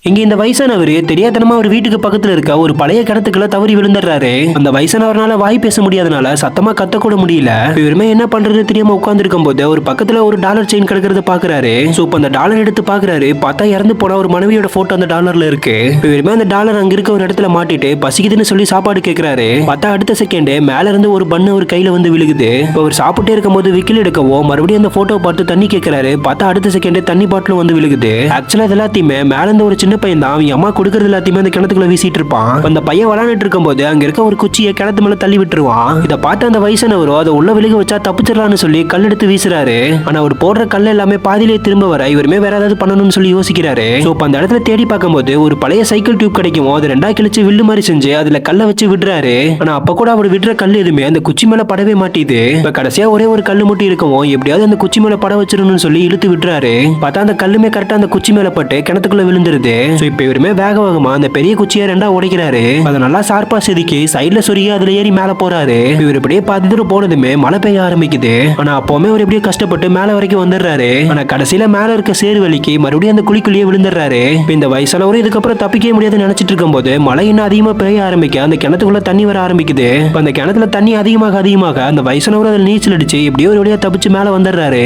இங்க இந்த வயசானவரு தெரியாதனமா ஒரு வீட்டுக்கு பக்கத்துல இருக்க ஒரு பழைய கிணத்துக்குள்ள தவறி விழுந்துடுறாரு. அந்த வயசானவரால வாய் பேச முடியாதனால சத்தமா கத்தக்கூட முடியல. இவருமே என்ன பண்றது தெரியாம உட்கார்ந்து இருக்கும் போது ஒரு பக்கத்துல ஒரு டாலர் செயின் கிடக்கிறத பாக்குறாரு. சோ இப்ப அந்த டாலர் எடுத்து பாக்குறாரு. பார்த்தா இறந்து போன ஒரு மனைவியோட போட்டோ அந்த டாலர்ல இருக்கு. இவருமே அந்த டாலர் அங்க இருக்க ஒரு இடத்துல மாட்டிட்டு பசிக்குதுன்னு சொல்லி சாப்பாடு கேக்குறாரு. பார்த்தா அடுத்த செகண்ட் மேல இருந்து ஒரு பண்ணு ஒரு கையில வந்து விழுகுது. இப்ப அவர் சாப்பிட்டே இருக்கும் போது விக்கில் எடுக்கவோ மறுபடியும் அந்த போட்டோ பார்த்து தண்ணி கேட்கிறாரு. பார்த்தா அடுத்த செகண்ட் தண்ணி பாட்டிலும் வந்து விழுகுது. ஆக்சுவலா இது எல்லாத்தையுமே மேல இருந்து ஒரு சின்ன பையன் தான் அவங்க அம்மா கொடுக்கறது எல்லாத்தையுமே அந்த கிணத்துக்குள்ள வீசிட்டு இருப்பான். அந்த பையன் விளையாண்டுட்டு இருக்கும் போது அங்க இருக்க ஒரு குச்சியை கிணத்து மேல தள்ளி விட்டுருவான். இதை பார்த்து அந்த வயசானவரோ அதை உள்ள விழுக வச்சா தப்பிச்சிடலாம்னு சொல்லி கல் எடுத்து வீசுறாரு. ஆனா அவர் போடுற கல் எல்லாமே பாதியிலே திரும்ப வர இவருமே வேற ஏதாவது பண்ணணும்னு சொல்லி யோசிக்கிறாரு. சோ அந்த இடத்துல தேடி பார்க்கும்போது ஒரு பழைய சைக்கிள் டியூப் கிடைக்கும். அதை ரெண்டா கிழிச்சு வில்லு மாதிரி செஞ்சு அதுல கல்லை வச்சு விடுறாரு. ஆனா அப்ப கூட அவர் விடுற கல் எதுவுமே அந்த குச்சி மேல படவே மாட்டேது. இப்ப கடைசியா ஒரே ஒரு கல்லு முட்டி இருக்கவும் எப்படியாவது அந்த குச்சி மேல பட வச்சிடணும்னு சொல்லி இழுத்து விடுறாரு. பார்த்தா அந்த கல்லுமே கரெக்டா அந்த குச்சி மேல பட்டு கிணத்துக்குள்ள விழுந்துருது. இப்ப இவருமே வேக வேகமா அந்த பெரிய குச்சியை ரெண்டா உடைக்கிறாரு. அதை நல்லா ஷார்ப்பா செதுக்கி சைட்ல சொருகி அதுல ஏறி மேல போறாரு. இவர் இப்படியே பாதி தூரம் போனதுமே மழை பெய்ய ஆரம்பிக்குது. ஆனா அப்பவுமே அவர் எப்படியே கஷ்டப்பட்டு மேல வரைக்கும் வந்துடுறாரு. ஆனா கடைசியில மேல இருக்க சேரு வலிக்கு மறுபடியும் அந்த குழிக்குள்ளேயே விழுந்துடுறாரு. இந்த வயசானவரும் இதுக்கப்புறம் தப்பிக்கவே முடியாதுன்னு நினைச்சிட்டு இருக்கும் போது மழை இன்னும் அதிகமா பெய்ய ஆரம்பிக்க அந்த கிணத்துக்குள்ள தண்ணி வர ஆரம்பிக்குது. அந்த கிணத்துல தண்ணி அதிகமாக அந்த வயசானவரும் அதில் நீச்சல் அடிச்சு எப்படியோ ஒரு வழியா தப்பிச்சு மேல வந்துடுறாரு.